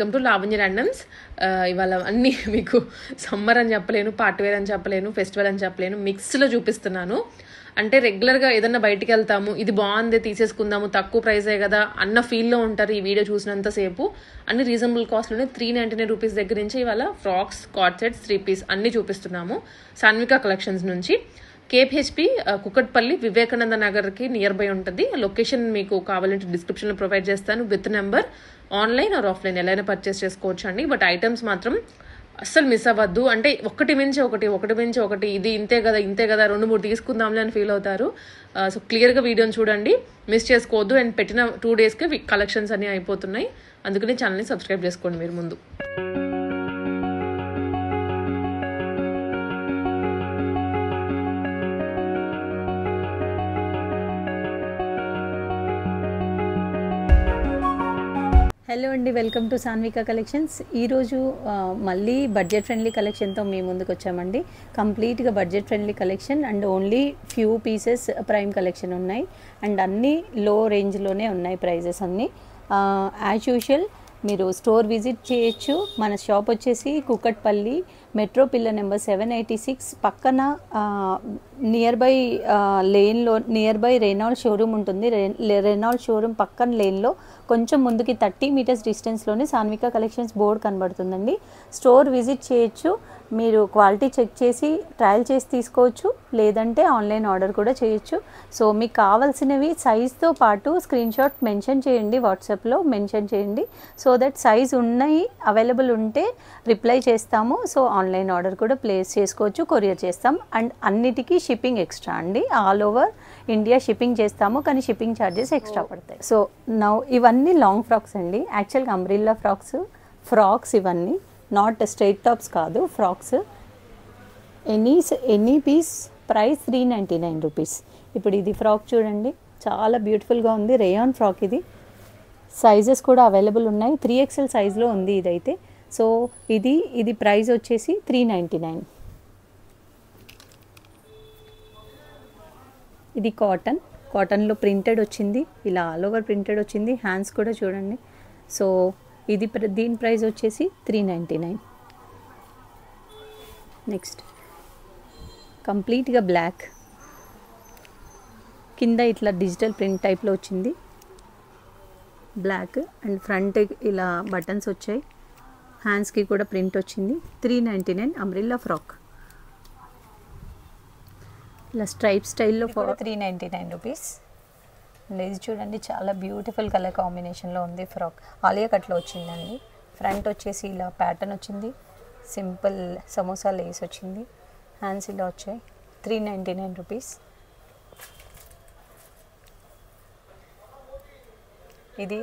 Welcome to Lavanya randoms. ఇవాళ అన్నీ మీకు సమ్మర్ అని చెప్పలేను, పార్ట్ వేర్ అని చెప్పలేను, ఫెస్టివల్ అని చెప్పలేను, మిక్స్లో చూపిస్తున్నాను. అంటే రెగ్యులర్గా ఏదన్నా బయటికి వెళ్తాము, ఇది బాగుంది తీసేసుకుందాము, తక్కువ ప్రైజే కదా అన్న ఫీల్లో ఉంటారు ఈ వీడియో చూసినంతసేపు. అన్ని రీజనబుల్ కాస్ట్లోనే 399 రూపీస్ దగ్గర నుంచి ఇవాళ ఫ్రాక్స్, కార్డ్ సెట్స్, 3 పీస్ అన్నీ చూపిస్తున్నాము సాన్వికా కలెక్షన్స్ నుంచి. కేపీహెచ్పి కుకట్పల్లి వివేకానంద నగర్కి నియర్ బై ఉంటుంది. లొకేషన్ మీకు కావాలంటే డిస్క్రిప్షన్లో ప్రొవైడ్ చేస్తాను with number. Online or offline ఎలా అయినా పర్చేస్ చేసుకోవచ్చు అండి. బట్ ఐటమ్స్ మాత్రం అస్సలు మిస్ అవ్వద్దు. అంటే ఒకటి మించి ఒకటి ఇది ఇంతే కదా 2-3 తీసుకుందాంలే అని ఫీల్ అవుతారు. సో క్లియర్గా వీడియోని చూడండి, మిస్ చేసుకోవద్దు. అండ్ పెట్టిన 2 డేస్కి కలెక్షన్స్ అన్నీ అయిపోతున్నాయి. అందుకని ఛానల్ని సబ్స్క్రైబ్ చేసుకోండి మీరు ముందు. హలో అండి, వెల్కమ్ టు సాన్వికా కలెక్షన్స్. ఈరోజు మళ్ళీ బడ్జెట్ ఫ్రెండ్లీ కలెక్షన్తో మీ ముందుకు వచ్చామండి. కంప్లీట్గా budget friendly collection and only few pieces prime collection ఉన్నాయి. అండ్ అన్నీ లో రేంజ్లోనే ఉన్నాయి ప్రైజెస్ అన్నీ. యాజ్ యూజువల్ మీరు స్టోర్ విజిట్ చేయొచ్చు. మన షాప్ వచ్చేసి కుకట్పల్లి మెట్రో పిల్లర్ నెంబర్ 786 పక్కన నియర్ బై రెనాల్డ్ షోరూమ్ ఉంటుంది. రెనాల్డ్ షోరూమ్ పక్కన లేన్లో కొంచెం ముందుకి 30 మీటర్స్ డిస్టెన్స్లోనే సాన్వికా కలెక్షన్స్ బోర్డు కనబడుతుందండి. స్టోర్ విజిట్ చేయొచ్చు. మీరు క్వాలిటీ చెక్ చేసి ట్రయల్ చేసి తీసుకోవచ్చు, లేదంటే ఆన్లైన్ ఆర్డర్ కూడా చేయొచ్చు. సో మీకు కావాల్సినవి సైజ్తో పాటు స్క్రీన్ షాట్ మెన్షన్ చేయండి, వాట్సాప్లో మెన్షన్ చేయండి. సో దట్ సైజ్ ఉన్నాయి అవైలబుల్ ఉంటే రిప్లై చేస్తాము. సో ఆన్లైన్ ఆర్డర్ కూడా ప్లేస్ చేసుకోవచ్చు, కొరియర్ చేస్తాం. అండ్ అన్నిటికీ షిప్పింగ్ ఎక్స్ట్రా అండి. ఆల్ ఓవర్ ఇండియా షిప్పింగ్ చేస్తాము, కానీ షిప్పింగ్ ఛార్జెస్ ఎక్స్ట్రా పడతాయి. సో నౌ ఇవన్నీ లాంగ్ ఫ్రాక్స్ అండి. యాక్చువల్గా అంబ్రిల్లా ఫ్రాక్స్ ఇవన్నీ నాట్ స్ట్రైట్ టాప్స్ కాదు, frocks. Any piece price 399 rupees. ఇప్పుడు ఇది ఫ్రాక్ చూడండి, చాలా బ్యూటిఫుల్గా ఉంది. రేయాన్ ఫ్రాక్ ఇది. సైజెస్ కూడా అవైలబుల్ ఉన్నాయి. 3XL సైజ్లో ఉంది ఇదైతే. సో ఇది ప్రైస్ వచ్చేసి 399. ఇది కాటన్లో ప్రింటెడ్ వచ్చింది, ఇలా ఆల్ ఓవర్ ప్రింటెడ్ వచ్చింది. హ్యాండ్స్ కూడా చూడండి. సో దీని ప్రైస్ వచ్చేసి 399. నెక్స్ట్ కంప్లీట్గా బ్లాక్, కింద ఇట్లా డిజిటల్ ప్రింట్ టైప్లో వచ్చింది బ్లాక్. అండ్ ఫ్రంట్ ఇలా బటన్స్ వచ్చాయి, హ్యాండ్స్కి కూడా ప్రింట్ వచ్చింది. 399 అంబ్రిల్లా ఫ్రాక్. ఇలా స్ట్రైప్ స్టైల్లో 399 రూపీస్. ఇది చూడండి, చాలా బ్యూటిఫుల్ కలర్ కాంబినేషన్లో ఉంది ఫ్రాక్. ఆలియా కట్లో వచ్చిందండి. ఫ్రంట్ వచ్చేసి ఇలా ప్యాటర్న్ వచ్చింది, సింపుల్ సమోసా లేస్ వచ్చింది. హ్యాండ్స్ ఇలా వచ్చాయి. 399 రూపీస్. ఇది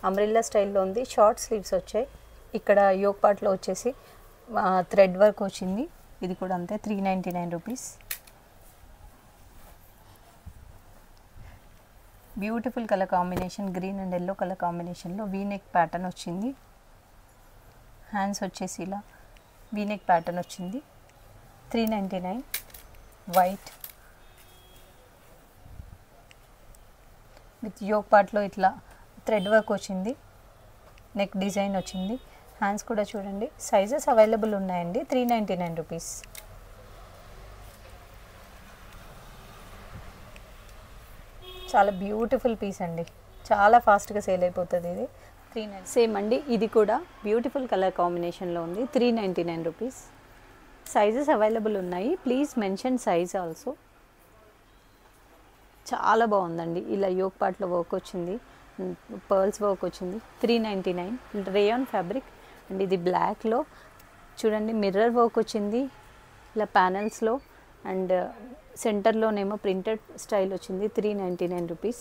అంబ్రిల్లా స్టైల్లో ఉంది. షార్ట్ స్లీవ్స్ వచ్చాయి. ఇక్కడ యోక్ పార్ట్లో వచ్చేసి థ్రెడ్ వర్క్ వచ్చింది. ఇది కూడా అంతే, 399 rupees. Beautiful colour combination, green and yellow colour కాంబినేషన్లో వీనెక్ ప్యాటర్న్ వచ్చింది. హ్యాండ్స్ వచ్చేసి ఇలా వీనెక్ ప్యాటర్న్ వచ్చింది. 399. వైట్ విత్ యోక్ పార్ట్లో ఇట్లా థ్రెడ్ వర్క్ వచ్చింది, నెక్ డిజైన్ వచ్చింది. హ్యాండ్స్ కూడా చూడండి. సైజెస్ అవైలబుల్ ఉన్నాయండి. 399 రూపీస్. చాలా బ్యూటిఫుల్ పీస్ అండి, చాలా ఫాస్ట్గా సేల్ అయిపోతుంది ఇది. 399 సేమ్ అండి. ఇది కూడా బ్యూటిఫుల్ కలర్ కాంబినేషన్లో ఉంది. 399 రూపీస్. సైజెస్ అవైలబుల్ ఉన్నాయి. Please mention size also. చాలా బాగుందండి. ఇలా యోక్ పార్ట్లో వర్క్ వచ్చింది, పర్ల్స్ వర్క్ వచ్చింది. 399. రేయాన్ ఫ్యాబ్రిక్ అండ్ ఇది బ్లాక్లో చూడండి, మిర్రర్ వర్క్ వచ్చింది ఇలా ప్యానల్స్లో. అండ్ సెంటర్లోనేమో ప్రింటెడ్ స్టైల్ వచ్చింది. 399 రూపీస్.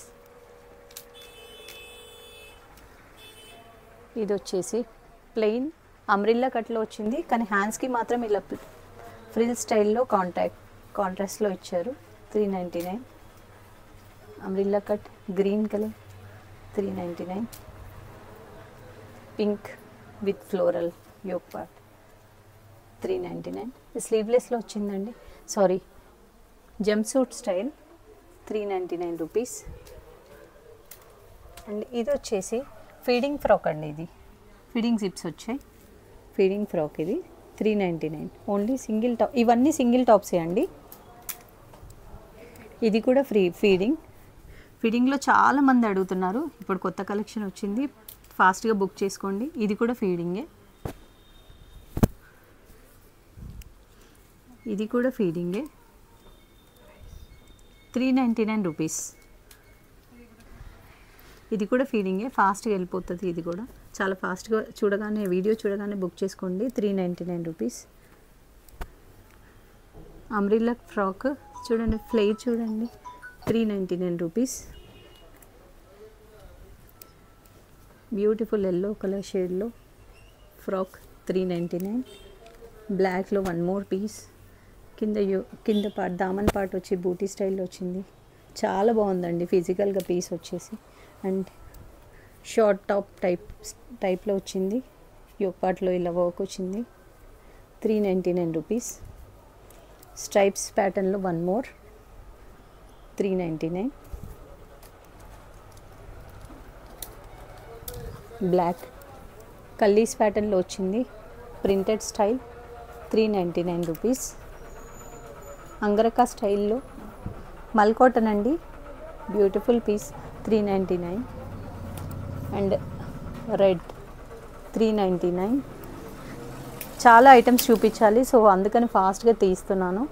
ఇది వచ్చేసి ప్లెయిన్ అంబ్రిల్లా కట్లో వచ్చింది, కానీ హ్యాండ్స్కి మాత్రం ఇలా ఫ్రిల్ స్టైల్లో కాంట్రాస్ట్లో ఇచ్చారు. 399. Umbrella cut green colour. 399. Pink with floral yoke part. 399. స్లీవ్లెస్లో వచ్చిందండి, sorry jumpsuit style. 399 rupees. And ఇది వచ్చేసి ఫీడింగ్ ఫ్రాక్ అండి. ఇది ఫిడింగ్ జిప్స్ వచ్చాయి. ఫీడింగ్ ఫ్రాక్ ఇది 399 ఓన్లీ సింగిల్ టాప్. ఇవన్నీ సింగిల్ టాప్సే అండి. ఇది కూడా ఫ్రీ ఫీడింగ్. ఫీడింగ్లో చాలామంది అడుగుతున్నారు. ఇప్పుడు కొత్త కలెక్షన్ వచ్చింది, ఫాస్ట్గా బుక్ చేసుకోండి. ఇది కూడా ఫీడింగే. ఇది కూడా ఫీడింగే 399 రూపీస్. ఇది కూడా ఫీడింగే, ఫాస్ట్గా వెళ్ళిపోతుంది. ఇది కూడా చాలా ఫాస్ట్గా చూడగానే వీడియో చూడగానే బుక్ చేసుకోండి. 399 రూపీస్. అంబ్రిల్లా ఫ్రాక్ చూడండి, ఫ్లేర్ చూడండి, 399 రూపీస్. బ్యూటిఫుల్ ఎల్లో కలర్ షేడ్లో ఫ్రాక్ 399. బ్లాక్లో వన్ మోర్ పీస్. కింద పార్ట్ దామన్ పార్ట్ వచ్చి బూటీ స్టైల్లో వచ్చింది. చాలా బాగుందండి ఫిజికల్గా పీస్ వచ్చేసి. అండ్ షార్ట్ టాప్ టైప్లో వచ్చింది. యోక్ పార్ట్లో ఇలా వర్క్ వచ్చింది. 399 రూపీస్. స్ట్రైప్స్ ప్యాటర్న్లో వన్ మోర్ 399. బ్లాక్ కల్లీస్ ప్యాటర్న్లో వచ్చింది, ప్రింటెడ్ స్టైల్ 399 రూపీస్. అంగరకా స్టైల్లో మల్ కాటన్ అండి, బ్యూటిఫుల్ పీస్ 399. And red 399. చాలా ఐటమ్స్ చూపించాలి, సో అందుకని ఫాస్ట్గా తీస్తున్నాను.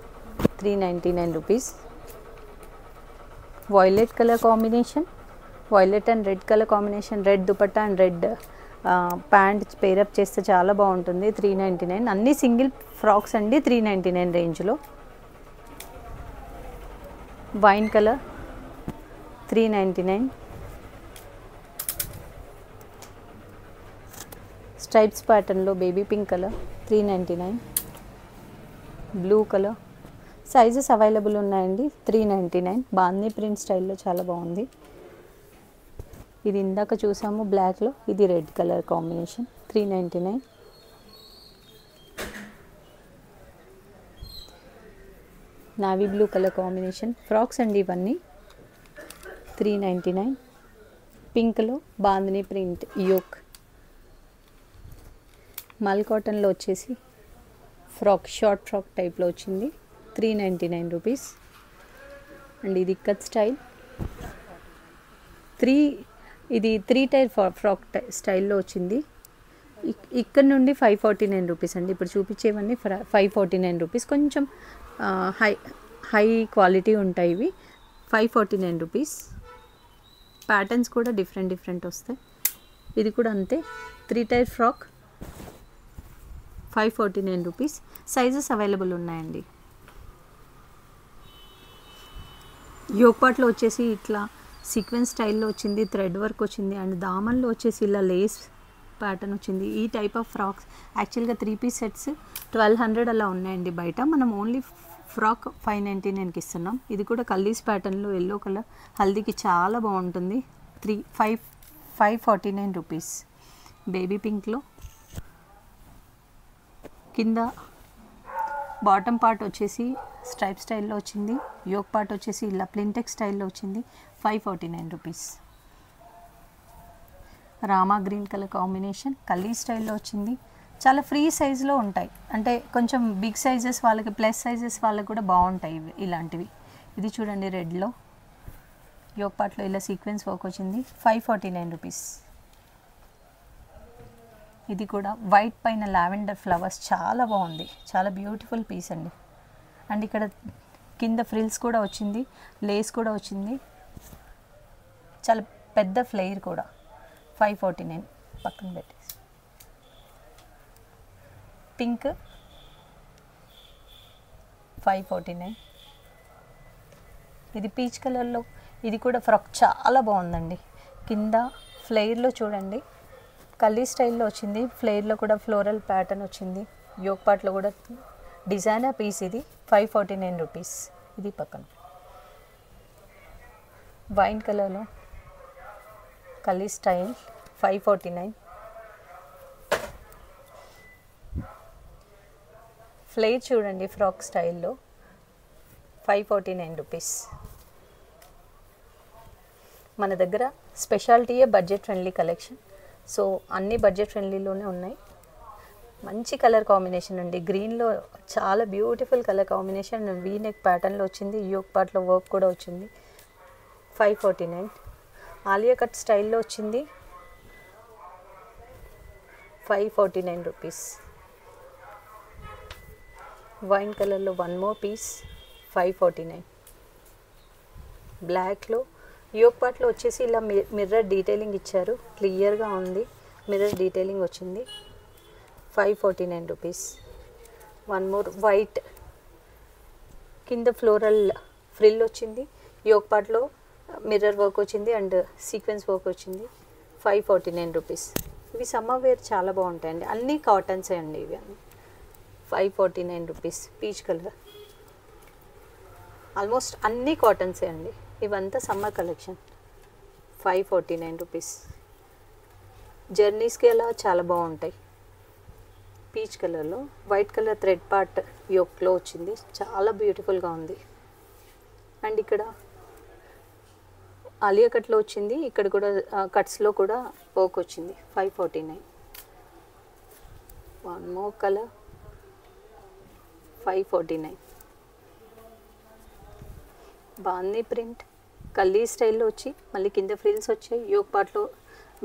399 rupees. Violet colour combination, violet and red colour combination, red dupatta and red pant pair up చేస్తే చాలా బాగుంటుంది. 399. అన్నీ సింగిల్ ఫ్రాక్స్ అండి, 399 రేంజ్లో. Wine colour 399. స్ట్రైప్స్ ప్యాటర్న్లో baby pink colour 399. Blue colour sizes available ఉన్నాయండి. 399. బాందీ ప్రింట్ స్టైల్లో చాలా బాగుంది. ఇది ఇందాక చూసాము బ్లాక్లో, ఇది red colour combination 399. Navy blue colour combination frocks అండి ఇవన్నీ 399. పింక్లో బాందిని ప్రింట్ యోక్. మల్ కాటన్లో వచ్చేసి ఫ్రాక్, షార్ట్ ఫ్రాక్ టైప్లో వచ్చింది 399 రూపీస్. అండ్ ఇది కట్ స్టైల్ ఇది 3 టైర్ ఫ్రాక్ స్టైల్లో వచ్చింది. ఇక్కడ నుండి 549 రూపీస్ అండి. ఇప్పుడు చూపించేవన్నీ 549 రూపీస్. కొంచెం హై క్వాలిటీ ఉంటాయి ఇవి. 549 రూపీస్. ప్యాటర్న్స్ కూడా డిఫరెంట్ వస్తాయి. ఇది కూడా అంతే, 3 tier frock 549 rupees. Sizes available ఉన్నాయండి. యోక్ పార్ట్లో వచ్చేసి ఇట్లా సీక్వెన్స్ స్టైల్లో వచ్చింది, థ్రెడ్ వర్క్ వచ్చింది. అండ్ దామన్లో వచ్చేసి ఇలా లేస్ ప్యాటర్న్ వచ్చింది. ఈ టైప్ ఆఫ్ ఫ్రాక్స్ యాక్చువల్గా 3 పీస్ సెట్స్ 1200 అలా ఉన్నాయండి బయట. మనం ఓన్లీ ఫ్రాక్ 599కి ఇస్తున్నాం. ఇది కూడా కల్లీస్ ప్యాటర్న్లో ఎల్లో కలర్, హల్దీకి చాలా బాగుంటుంది. 549 రూపీస్. బేబీ పింక్లో కింద బాటమ్ పార్ట్ వచ్చేసి స్ట్రైప్ స్టైల్లో వచ్చింది. యోక్ పార్ట్ వచ్చేసి ఇలా ప్లింటెక్ స్టైల్లో వచ్చింది. 549 rupees. Rama green colour combination కల్లీ స్టైల్లో వచ్చింది. చాలా ఫ్రీ సైజులో ఉంటాయి, అంటే కొంచెం బిగ్ సైజెస్ వాళ్ళకి, ప్లస్ సైజెస్ వాళ్ళకి కూడా బాగుంటాయి ఇలాంటివి. ఇది చూడండి రెడ్లో యోక్ పార్ట్లో ఇలా సీక్వెన్స్ వర్క్ వచ్చింది. 549 రూపీస్. ఇది కూడా వైట్ పైన లావెండర్ ఫ్లవర్స్ చాలా బాగుంది, చాలా బ్యూటిఫుల్ పీస్ అండి. అండ్ ఇక్కడ కింద ఫ్రిల్స్ కూడా వచ్చింది, లేస్ కూడా వచ్చింది, చాలా పెద్ద ఫ్లేర్ కూడా. 549 పక్కన పెట్టేసి. పింక్ 549. ఇది పీచ్ కలర్లో, ఇది కూడా ఫ్రాక్ చాలా బాగుందండి. కింద ఫ్లేర్లో చూడండి కల్లీ స్టైల్లో వచ్చింది. ఫ్లేర్లో కూడా ఫ్లోరల్ ప్యాటర్న్ వచ్చింది. యోక్ పార్ట్లో కూడా డిజైనర్ పీస్. ఇది 549 రూపీస్. ఇది పక్కన వైన్ కలర్లో కల్లీ స్టైల్ 549. ఫ్లేర్ చూడండి ఫ్రాక్ స్టైల్లో 549 రూపీస్. మన దగ్గర స్పెషాలిటీయే బడ్జెట్ ఫ్రెండ్లీ కలెక్షన్. సో అన్ని బడ్జెట్ ఫ్రెండ్లీలోనే ఉన్నాయి. మంచి కలర్ కాంబినేషన్ అండి, గ్రీన్లో చాలా beautiful colour combination. V neck ప్యాటర్న్లో వచ్చింది, యోక్ పార్ట్లో వర్క్ కూడా వచ్చింది. 549. ఆలియా కట్ స్టైల్లో వచ్చింది. 549 రూపీస్. వైన్ కలర్లో వన్ మోర్ పీస్ 549. బ్లాక్లో యోక్ పార్ట్లో వచ్చేసి ఇలా మిర్రర్ డీటెయిలింగ్ ఇచ్చారు, క్లియర్గా ఉంది, మిర్రర్ డీటెయిలింగ్ వచ్చింది. 549 రూపీస్. వన్ మోర్ వైట్, కింద ఫ్లోరల్ ఫ్రిల్ వచ్చింది, యోక్ పార్ట్లో మిర్రర్ వర్క్ వచ్చింది అండ్ సీక్వెన్స్ వర్క్ వచ్చింది. 549 రూపీస్. ఇవి సమ్మర్ వేర్ చాలా బాగుంటాయండి, అన్నీ కాటన్సే అండి ఇవి అన్నీ. 549 రూపీస్. పీచ్ కలర్, ఆల్మోస్ట్ అన్నీ కాటన్సే అండి, ఇవంతా సమ్మర్ కలెక్షన్. 549 రూపీస్. జర్నీస్కి అలా చాలా బాగుంటాయి. పీచ్ కలర్లో వైట్ కలర్ థ్రెడ్ పార్ట్ యోక్లో వచ్చింది, చాలా బ్యూటిఫుల్గా ఉంది. అండ్ ఇక్కడ ఆలియా కట్లో వచ్చింది, ఇక్కడ కూడా కట్స్లో కూడా వర్క్ వచ్చింది. 549. One more colour 549. బాందీ ప్రింట్ కల్లీ స్టైల్లో వచ్చి మళ్ళీ కింద ఫ్రిల్స్ వచ్చాయి, యోక్ పార్ట్లో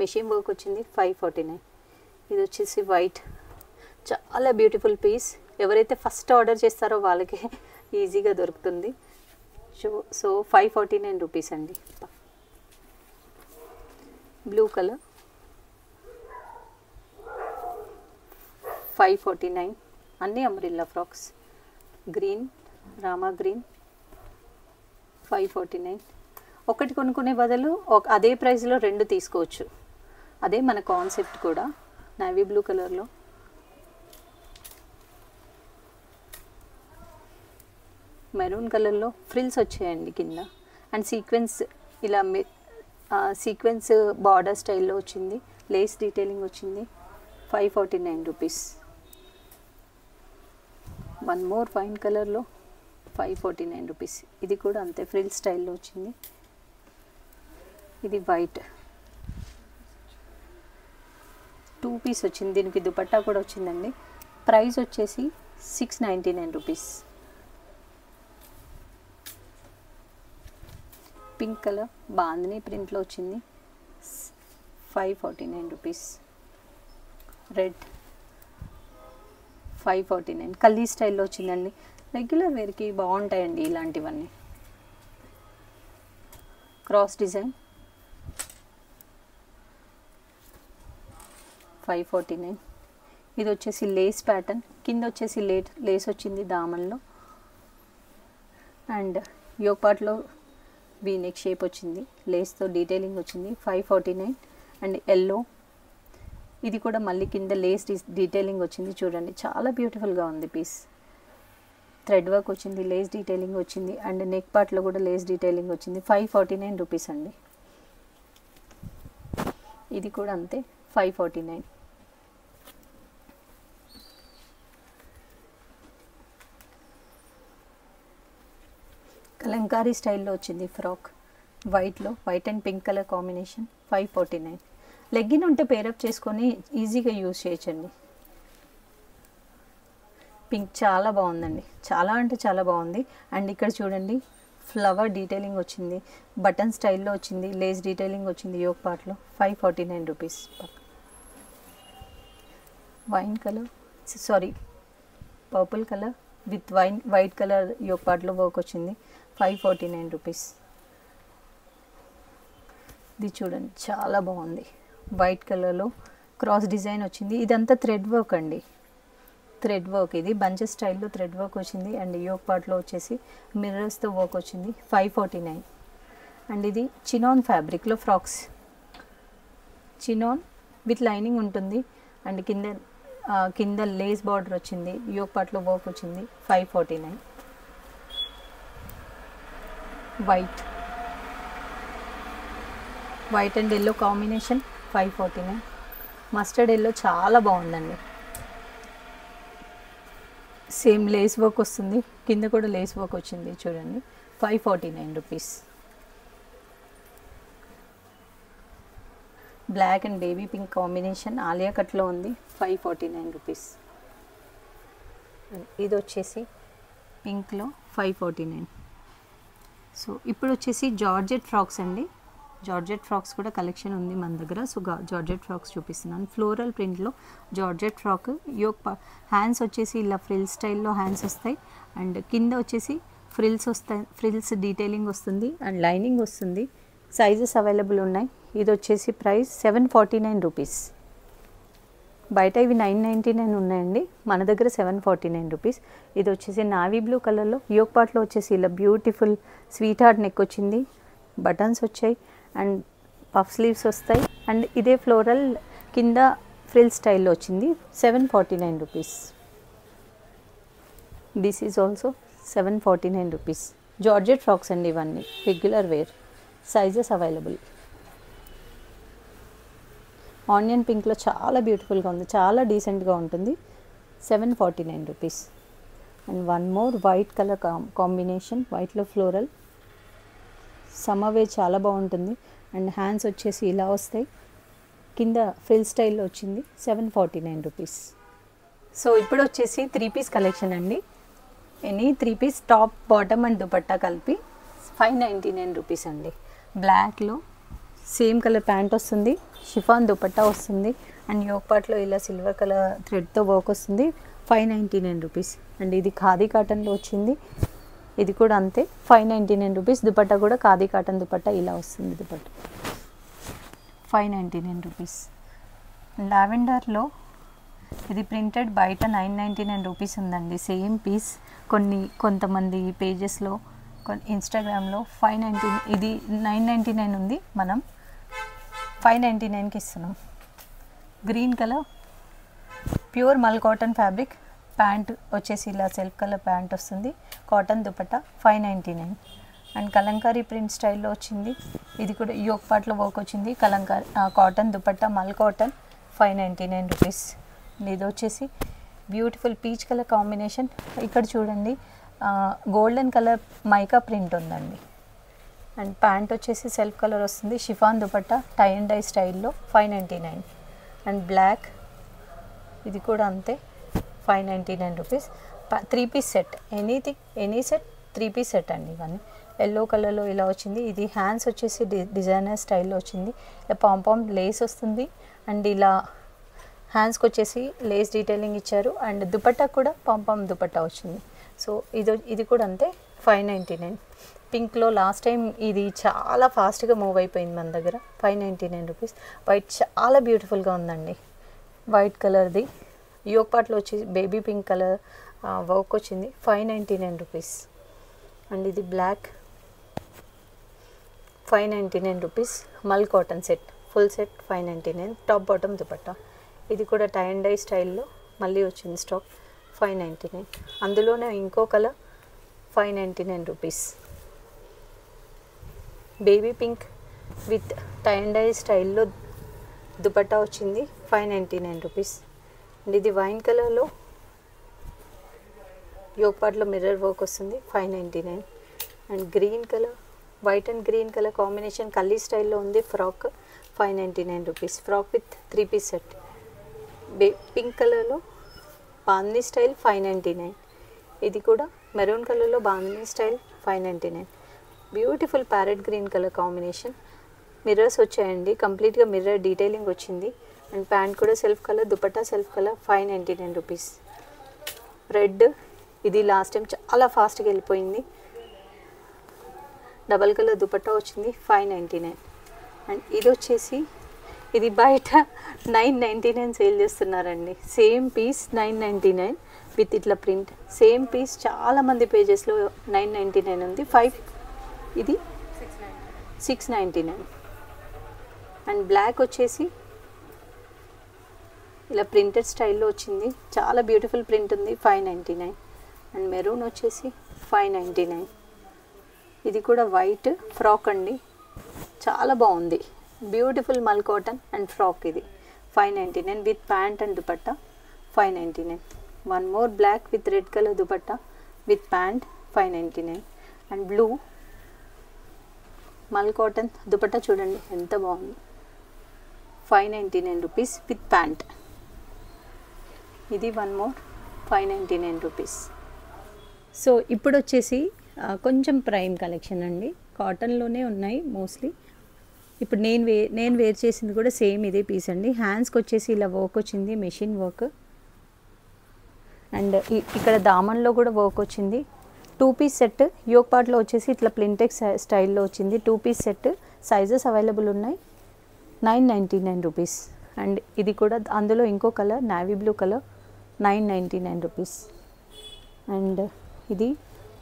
మెషిన్ వర్క్ వచ్చింది. 549. ఇది వచ్చేసి వైట్, చాలా బ్యూటిఫుల్ పీస్. ఎవరైతే ఫస్ట్ ఆర్డర్ చేస్తారో వాళ్ళకి ఈజీగా దొరుకుతుంది. సో 549 రూపీస్ అండి. Blue colour 549. అన్నీ umbrella frocks. Green, Rama green 549. ఒకటి కొనుక్కునే బదులు అదే ప్రైస్లో రెండు తీసుకోవచ్చు, అదే మన కాన్సెప్ట్ కూడా. నేవీ బ్లూ కలర్లో మెరూన్ కలర్లో ఫ్రిల్స్ వచ్చాయండి కింద, అండ్ సీక్వెన్స్ ఇలా సీక్వెన్స్ బార్డర్ స్టైల్లో వచ్చింది, లేస్ డీటెయిలింగ్ వచ్చింది. 549 రూపీస్. వన్ మోర్ వైన్ కలర్లో 549 రూపీస్. ఇది కూడా అంతే ఫ్రిల్ స్టైల్లో వచ్చింది. ఇది వైట్ 2 పీస్ వచ్చింది, దీనికి దుపట్టా కూడా వచ్చిందండి. ప్రైస్ వచ్చేసి 699 రూపీస్. పింక్ కలర్ బాందిని ప్రింట్లో వచ్చింది. 549 రూపీస్. రెడ్ 549. కల్లీ స్టైల్లో వచ్చిందండి, రెగ్యులర్ వేర్కి బాగుంటాయండి ఇలాంటివన్నీ. Cross design 549. ఇది వచ్చేసి లేస్ ప్యాటర్న్, కింద వచ్చేసి లేస్ వచ్చింది దామన్లో, అండ్ యోక్ పార్ట్లో వీ నెక్ షేప్ వచ్చింది, లేస్తో డీటెయిలింగ్ వచ్చింది. 549. అండ్ ఎల్లో, ఇది కూడా మళ్ళీ కింద లేస్ డీటెయిలింగ్ వచ్చింది, చూడండి చాలా బ్యూటిఫుల్గా ఉంది పీస్. థ్రెడ్ వర్క్ వచ్చింది, లేస్ డీటెయిలింగ్ వచ్చింది, అండ్ నెక్ పార్ట్లో కూడా లేస్ డీటెయిలింగ్ వచ్చింది. 549 రూపీస్ అండి. ఇది కూడా అంతే 549. కలంకారీ స్టైల్లో వచ్చింది ఫ్రాక్, వైట్లో, white and pink colour combination. 549. Legging ఉంటే పేరప్ చేసుకొని ఈజీగా యూజ్ చేయొచ్చండి. పింక్ చాలా బాగుందండి, చాలా అంటే చాలా బాగుంది. అండ్ ఇక్కడ చూడండి ఫ్లవర్ డీటెయిలింగ్ వచ్చింది, బటన్ స్టైల్లో వచ్చింది, లేస్ డీటెయిలింగ్ వచ్చింది యోక్ పార్ట్లో. 549 rupees. Wine colour, sorry purple colour with white colour yoke పార్ట్లో వర్క్ వచ్చింది. 549 రూపీస్. ఇది చూడండి చాలా బాగుంది, వైట్ కలర్లో క్రాస్ డిజైన్ వచ్చింది. ఇదంతా థ్రెడ్ వర్క్ అండి, థ్రెడ్ వర్క్. ఇది బంచెస్ స్టైల్లో థ్రెడ్ వర్క్ వచ్చింది, అండ్ యోక్ పార్ట్లో వచ్చేసి మిర్రర్స్తో వర్క్ వచ్చింది. 549. అండ్ ఇది చినాన్ ఫ్యాబ్రిక్లో ఫ్రాక్స్, చినాన్ విత్ లైనింగ్ ఉంటుంది, అండ్ కింద లేస్ బార్డర్ వచ్చింది, యోక్ పార్ట్లో వర్క్ వచ్చింది. 549. White and yellow combination. 549. Mustard yellow చాలా బాగుందండి, సేమ్ లేస్ వర్క్ వస్తుంది, కింద కూడా లేస్ వర్క్ వచ్చింది చూడండి. 549 rupees. Black and baby pink combination Alia కట్లో ఉంది, 549 రూపీస్. ఇది వచ్చేసి పింక్లో 549. సో ఇప్పుడు వచ్చేసి జార్జెట్ ఫ్రాక్స్ అండి. జార్జెట్ ఫ్రాక్స్ కూడా కలెక్షన్ ఉంది మన దగ్గర. సో జార్జెట్ ఫ్రాక్స్ చూపిస్తున్నాను. ఫ్లోరల్ ప్రింట్లో జార్జెట్ ఫ్రాక్. హ్యాండ్స్ వచ్చేసి ఇలా ఫ్రిల్ స్టైల్లో హ్యాండ్స్ వస్తాయి అండ్ కింద వచ్చేసి ఫ్రిల్స్ వస్తాయి, ఫ్రిల్స్ డీటెయిలింగ్ వస్తుంది అండ్ లైనింగ్ వస్తుంది. సైజెస్ అవైలబుల్ ఉన్నాయి. ఇది వచ్చేసి ప్రైస్ 749 రూపీస్. బయట ఇవి 999 ఉన్నాయండి, మన దగ్గర 749 రూపీస్. ఇది వచ్చేసి నావీ బ్లూ కలర్లో యోక్ పార్ట్లో వచ్చేసి ఇలా బ్యూటిఫుల్ స్వీట్ హార్ట్ నెక్ వచ్చింది, బటన్స్ వచ్చాయి అండ్ పఫ్ స్లీవ్స్ వస్తాయి అండ్ ఇదే ఫ్లోరల్ కింద ఫ్రిల్ స్టైల్లో వచ్చింది, 749 rupees. This is also 749 rupees. Georgette frocks అండి ఇవన్నీ, regular wear. Sizes available. Onion పింక్లో చాలా బ్యూటిఫుల్గా ఉంది, చాలా డీసెంట్గా ఉంటుంది, 749 రూపీస్. And one more white colour combination, వైట్లో ఫ్లోరల్. సమ్మర్ వేర్ చాలా బాగుంటుంది అండ్ హ్యాండ్స్ వచ్చేసి ఇలా వస్తాయి, కింద ఫ్రిల్ స్టైల్లో వచ్చింది, 749 రూపీస్. సో ఇప్పుడు వచ్చేసి 3 పీస్ కలెక్షన్ అండి. Any 3 piece top bottom and dupatta కలిపి 599 రూపీస్ అండి. బ్లాక్లో సేమ్ కలర్ ప్యాంట్ వస్తుంది, షిఫాన్ దుపట్టా వస్తుంది అండ్ యోక్ పార్ట్లో ఇలా సిల్వర్ కలర్ థ్రెడ్తో వర్క్ వస్తుంది, 599 రూపీస్. అండ్ ఇది ఖాదీ కాటన్లో వచ్చింది, ఇది కూడా అంతే, 599 రూపీస్. దుపట్టా కూడా ఖాదీ కాటన్ దుపట్టా ఇలా వస్తుంది, దుపట్టా 599 రూపీస్. లావెండర్లో ఇది ప్రింటెడ్ బయట 999 రూపీస్ ఉందండి, సేమ్ పీస్. కొంతమంది పేజెస్లో ఇన్స్టాగ్రామ్లో 599, ఇది 999 ఉంది, మనం 599కి ఇస్తున్నాం. గ్రీన్ కలర్ ప్యూర్ మల్ కాటన్ ఫ్యాబ్రిక్, ప్యాంట్ వచ్చేసి ఇలా సెల్ఫ్ కలర్ ప్యాంట్ వస్తుంది, cotton dupatta 599. And Kalamkari print స్టైల్లో వచ్చింది, ఇది కూడా యోక్ పార్ట్లో వర్క్ వచ్చింది, కలంకారీ కాటన్ దుపట్టా మల్ కాటన్ 599 రూపీస్. ఇది వచ్చేసి బ్యూటిఫుల్ పీచ్ కలర్ కాంబినేషన్. ఇక్కడ చూడండి గోల్డెన్ కలర్ మైకా ప్రింట్ ఉందండి అండ్ ప్యాంట్ వచ్చేసి సెల్ఫ్ కలర్ వస్తుంది, chiffon dupatta tie and dye స్టైల్లో 599. అండ్ బ్లాక్, ఇది కూడా అంతే, 599 rupees. 3 piece set, any set 3 piece set అండి ఇవన్నీ. ఎల్లో కలర్లో ఇలా వచ్చింది, ఇది హ్యాండ్స్ వచ్చేసి డిజైనర్ స్టైల్లో వచ్చింది, ఇలా పాంపామ్ లేస్ వస్తుంది అండ్ ఇలా హ్యాండ్స్కి వచ్చేసి లేస్ డీటెయిలింగ్ ఇచ్చారు అండ్ దుపట్టా కూడా పాంపామ్ దుపట్టా వచ్చింది. సో ఇది కూడా అంతే, 599. పింక్లో లాస్ట్ టైం ఇది చాలా ఫాస్ట్గా మూవ్ అయిపోయింది మన దగ్గర, 599 రూపీస్. వైట్ చాలా బ్యూటిఫుల్గా ఉందండి, వైట్ కలర్ది. యోక్ పార్ట్లో వచ్చి బేబీ పింక్ కలర్ వర్క్ వచ్చింది, 599 రూపీస్. అండ్ ఇది బ్లాక్, 599 రూపీస్. మల్ cotton set, full set 599, top bottom dupatta. ఇది కూడా టై అండ్ డై స్టైల్లో మళ్ళీ వచ్చింది స్టాక్, 599. అందులోనే ఇంకో కలర్ 599 rupees. Baby pink with tie and dye స్టైల్లో దుపట్టా వచ్చింది, 599 రూపీస్. అండ్ ఇది వైన్ కలర్లో యోక్ పార్ట్లో మిర్రర్ వర్క్ వస్తుంది, 599. And green colour, white and green colour combination కల్లీ స్టైల్లో ఉంది, frock 599 rupees. Frock with 3 piece set. Pink కలర్లో బాందినీ స్టైల్ 599. ఇది కూడా మెరూన్ కలర్లో bandhani style 599. Beautiful parrot green colour combination. Mirrors వచ్చాయండి, కంప్లీట్గా మిర్రర్ డీటెయిలింగ్ వచ్చింది అండ్ ప్యాంట్ కూడా self colour, dupatta self colour, 599 rupees. Red, ఇది లాస్ట్ టైం చాలా ఫాస్ట్గా వెళ్ళిపోయింది, డబల్ కలర్ దుపట్టా వచ్చింది, 599. అండ్ ఇది వచ్చేసి ఇది బయట 999 సేల్ చేస్తున్నారండి, సేమ్ పీస్ 999 విత్ ఇట్లా ప్రింట్, సేమ్ పీస్ చాలామంది పేజెస్లో 999 ఉంది, ఇది 699. అండ్ బ్లాక్ వచ్చేసి ఇలా ప్రింటెడ్ స్టైల్లో వచ్చింది, చాలా బ్యూటిఫుల్ ప్రింట్ ఉంది, 599. అండ్ మెరూన్ వచ్చేసి 599. ఇది కూడా వైట్ ఫ్రాక్ అండి, చాలా బాగుంది, బ్యూటిఫుల్ మల్ కాటన్ అండ్ ఫ్రాక్. ఇది 599 with pant and dupatta, 599. One more black with red colour dupatta with pant, 599. And blue mul cotton dupatta చూడండి ఎంత బాగుంది, 599 రూపీస్ విత్ ప్యాంట్. ఇది వన్ మోర్ 599 రూపీస్. సో ఇప్పుడు వచ్చేసి కొంచెం ప్రైమ్ కలెక్షన్ అండి, కాటన్లోనే ఉన్నాయి మోస్ట్లీ. ఇప్పుడు నేను వేర్ చేసింది కూడా సేమ్ ఇదే పీస్ అండి. హ్యాండ్స్కి వచ్చేసి ఇలా వర్క్ వచ్చింది, మెషిన్ వర్క్. అండ్ ఇక్కడ దామన్లో కూడా వర్క్ వచ్చింది. 2 పీస్ సెట్, యోక్ పార్ట్లో వచ్చేసి ఇట్లా ప్లింటెక్స్ స్టైల్లో వచ్చింది. 2 పీస్ సెట్, సైజెస్ అవైలబుల్ ఉన్నాయి. 999 రూపీస్. అండ్ ఇది కూడా అందులో ఇంకో colour navy blue colour, 999 rupees. And ఇది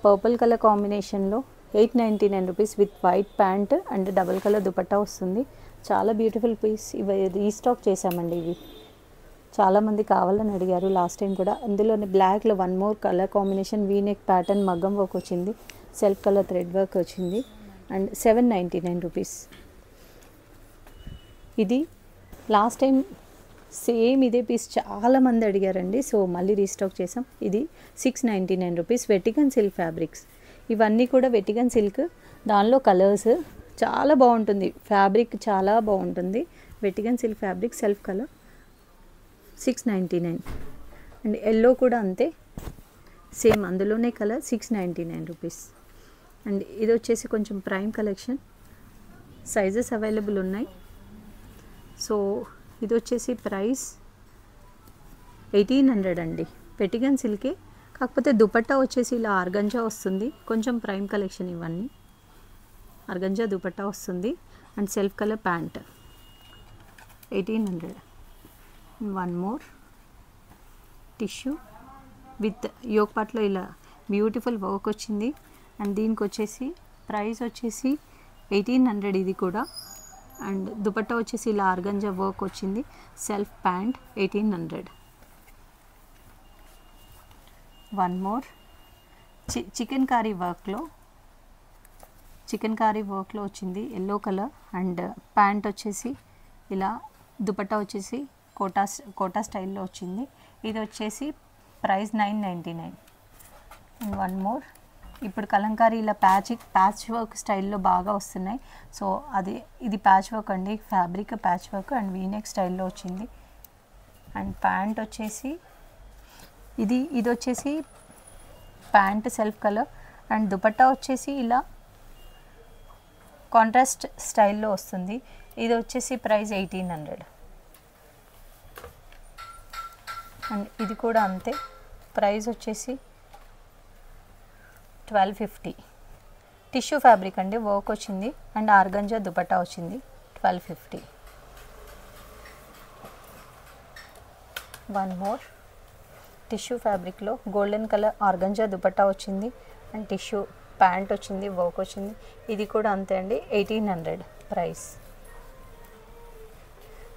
పర్పుల్ కలర్ కాంబినేషన్లో 899 rupees with white pant and double colour dupatta వస్తుంది. చాలా బ్యూటిఫుల్ పీస్. ఇవి రీస్టాక్ చేసామండి. ఇవి చాలామంది కావాలని అడిగారు లాస్ట్ టైం కూడా. అందులోనే బ్లాక్లో one more colour combination, V-neck pattern మగ్గం వర్క్ వచ్చింది, సెల్ఫ్ కలర్ థ్రెడ్ వర్క్ వచ్చింది. And 799 rupees. ఇది లాస్ట్ టైం సేమ్ ఇదే పీస్ చాలామంది అడిగారండి, సో మళ్ళీ రీస్టాక్ చేసాం. ఇది 699 రూపీస్, వెటికన్ సిల్క్ ఫ్యాబ్రిక్స్. ఇవన్నీ కూడా వెటికన్ సిల్క్, దానిలో కలర్స్ చాలా బాగుంటుంది, ఫ్యాబ్రిక్ చాలా బాగుంటుంది. Vatican silk fabric, self colour, 699. And yellow కూడా అంతే, సేమ్ అందులోనే కలర్, 699 రూపీస్. అండ్ ఇది వచ్చేసి కొంచెం ప్రైమ్ కలెక్షన్, సైజెస్ అవైలబుల్ ఉన్నాయి. సో ఇది వచ్చేసి ప్రైస్ 1800 అండి, వెటికన్ సిల్కే. కాకపోతే దుపట్టా వచ్చేసి ఇలా ఆర్గంజా వస్తుంది, కొంచెం ప్రైమ్ కలెక్షన్ ఇవన్నీ. ఆర్గంజా దుపట్టా వస్తుంది and self colour pant, 1800. One more tissue with yoke పార్ట్లో ఇలా బ్యూటిఫుల్ వర్క్ వచ్చింది. అండ్ దీనికి వచ్చేసి ప్రైస్ వచ్చేసి 1800 ఇది కూడా. అండ్ దుపట్టా వచ్చేసి ఇలా ఆర్గంజా వర్క్ వచ్చింది, self pant, 1800. One more chikankari వర్క్లో వచ్చింది, ఎల్లో కలర్. అండ్ ప్యాంట్ వచ్చేసి ఇలా, దుపట్టా వచ్చేసి కోటా స్టైల్లో వచ్చింది. ఇది వచ్చేసి ప్రైస్ 999. అండ్ వన్ మోర్, ఇప్పుడు కలంకారీ ఇలా ప్యాచ్ వర్క్ స్టైల్లో బాగా వస్తున్నాయి. సో ఇది ప్యాచ్ వర్క్ అండి, fabric patch work and V-neck స్టైల్లో వచ్చింది. అండ్ ప్యాంట్ వచ్చేసి ఇది వచ్చేసి pant self colour. And dupatta వచ్చేసి ఇలా కాంట్రాస్ట్ స్టైల్లో వస్తుంది. ఇది వచ్చేసి ప్రైస్ 1800. అండ్ ఇది కూడా అంతే, ప్రైస్ వచ్చేసి 1250. టిష్యూ ఫ్యాబ్రిక్ అండి, వర్క్ వచ్చింది అండ్ ఆర్గంజా దుపట్టా వచ్చింది, 1250. వన్ మోర్ టిష్యూ ఫ్యాబ్రిక్లో గోల్డెన్ కలర్ ఆర్గంజా దుపట్టా వచ్చింది అండ్ టిష్యూ ప్యాంట్ వచ్చింది, వర్క్ వచ్చింది. ఇది కూడా అంతే అండి, 1800 ప్రైస్.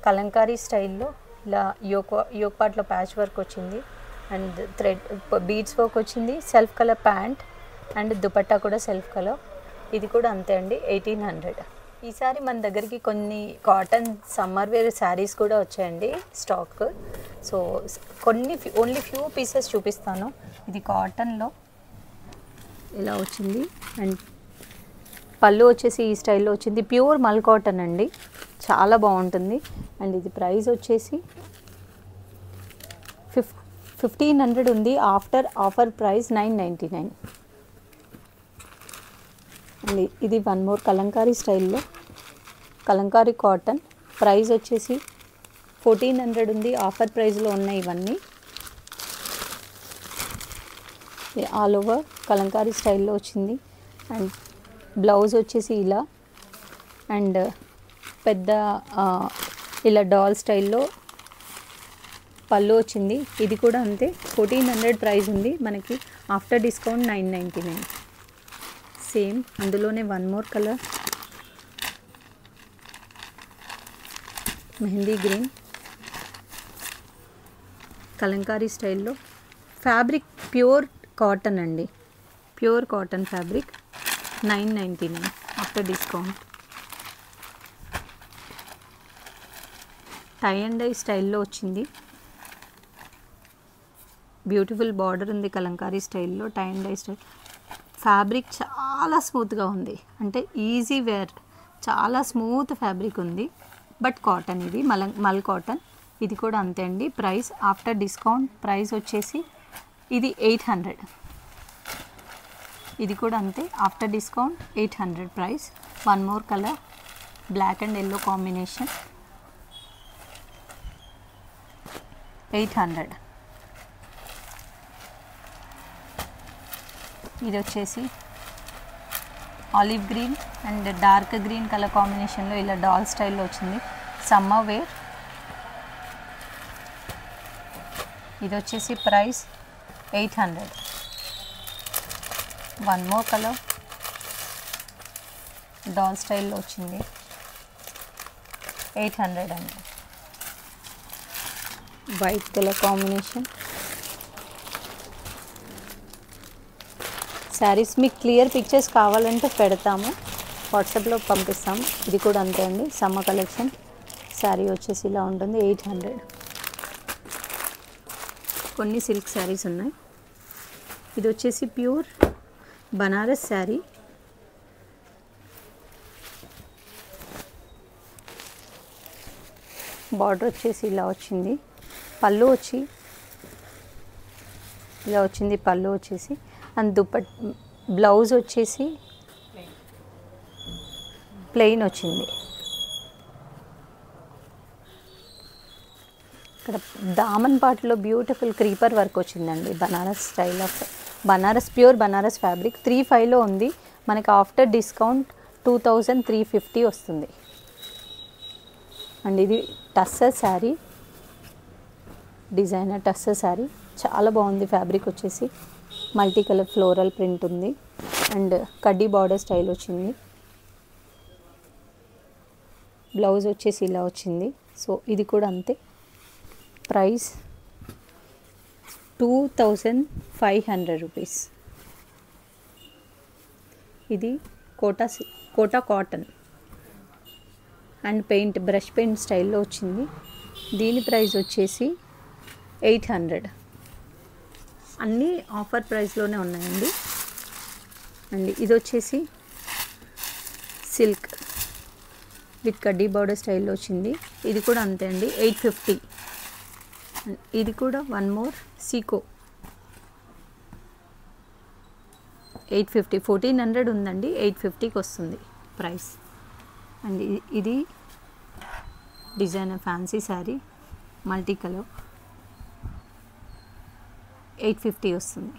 కలంకారీ స్టైల్లో ఇలా యోక్ పార్ట్లో ప్యాచ్ వర్క్ వచ్చింది అండ్ థ్రెడ్ బీడ్స్ వర్క్ వచ్చింది, self colour pant and dupatta కూడా సెల్ఫ్ కలర్. ఇది కూడా అంతే అండి, 1800. ఈసారి మన దగ్గరికి కొన్ని కాటన్ సమ్మర్ వేర్ శారీస్ కూడా వచ్చాయండి stock. So only few pieces చూపిస్తాను. ఇది కాటన్లో ఇలా వచ్చింది అండ్ పళ్ళు వచ్చేసి ఈ స్టైల్లో వచ్చింది, ప్యూర్ మల్ కాటన్ అండి, చాలా బాగుంటుంది. అండ్ ఇది ప్రైస్ వచ్చేసి 1500 ఉంది, ఆఫర్ ప్రైస్ 999. అండ్ ఇది వన్ మోర్ కలంకారీ స్టైల్లో, కలంకారీ కాటన్, ప్రైస్ వచ్చేసి 1400 ఉంది, ఆఫర్ ప్రైస్లో ఉన్నాయి ఇవన్నీ. ఆల్ ఓవర్ కలంకారీ స్టైల్లో వచ్చింది. అండ్ బ్లౌజ్ వచ్చేసి ఇలా అండ్ పెద్ద ఇలా డాల్ స్టైల్లో పళ్ళు వచ్చింది. ఇది కూడా అంతే, 1400 ప్రైస్ ఉంది మనకి, ఆఫ్టర్ డిస్కౌంట్ 999. సేమ్ అందులోనే one more colour, mehndi green, kalamkari స్టైల్లో. ఫ్యాబ్రిక్ ప్యూర్ కాటన్ అండి, pure cotton fabric, 999 after discount. Tie and dye స్టైల్లో వచ్చింది, బ్యూటిఫుల్ బార్డర్ ఉంది కలంకారీ స్టైల్లో, tie and dye style. Fabric చాలా స్మూత్గా ఉంది, అంటే ఈజీ వేర్, చాలా స్మూత్ ఫ్యాబ్రిక్ ఉంది. బట్ కాటన్ ఇది మల్ కాటన్. ఇది కూడా అంతే అండి. ప్రైస్ ఆఫ్టర్ డిస్కౌంట్ ప్రైస్ వచ్చేసి ఇది 800. ఇది కూడా అంతే, after discount 800 price. One more colour, black and yellow combination, 800. ఇది వచ్చేసి olive green and dark green colour కాంబినేషన్లో ఇలా డాల్ స్టైల్లో వచ్చింది, సమ్మర్ వేర్. ఇది వచ్చేసి price 800. One more colour doll స్టైల్లో వచ్చింది, 800 అండి. White colour combination. శారీస్ మీకు క్లియర్ పిక్చర్స్ కావాలంటే పెడతాము, వాట్సాప్లో పంపిస్తాము. ఇది కూడా అంతే అండి, సమ్మర్ కలెక్షన్. శారీ వచ్చేసి ఇలా ఉంటుంది, 800. కొన్ని సిల్క్ శారీస్ ఉన్నాయి. ఇది వచ్చేసి ప్యూర్ బనారస్ శారీ. బార్డర్ వచ్చేసి ఇలా వచ్చింది, పళ్ళు వచ్చి ఇలా వచ్చింది, పళ్ళు వచ్చేసి అండ్ బ్లౌజ్ వచ్చేసి ప్లెయిన్ వచ్చింది. ఇక్కడ దామన్ పార్ట్లో బ్యూటిఫుల్ క్రీపర్ వర్క్ వచ్చిందండి, Banaras style of Banaras, pure Banaras fabric. 35లో ఉంది మనకి, ఆఫ్టర్ డిస్కౌంట్ 2350 వస్తుంది. అండ్ ఇది టస్సర్ శారీ, డిజైనర్ టస్సర్ శారీ, చాలా బాగుంది. ఫ్యాబ్రిక్ వచ్చేసి మల్టీ కలర్ ఫ్లోరల్ ప్రింట్ ఉంది అండ్ కడ్డీ బార్డర్ స్టైల్ వచ్చింది. బ్లౌజ్ వచ్చేసి ఇలా వచ్చింది. సో ఇది కూడా అంతే, ప్రైస్ 2500 రూపీస్. ఇది Kota cotton and paint, brush paint స్టైల్లో వచ్చింది. దీని ప్రైస్ వచ్చేసి 800. అన్నీ ఆఫర్ ప్రైస్లోనే ఉన్నాయండి. అండ్ ఇది వచ్చేసి సిల్క్ విత్ కడ్డీ బార్డర్ స్టైల్లో వచ్చింది. ఇది కూడా అంతే అండి, 850. ఇది కూడా వన్ మోర్ సీకో, 850. 1400 ఉందండి, 850కి వస్తుంది ప్రైస్. అండ్ ఇది designer fancy sari, multi colour, 850 వస్తుంది.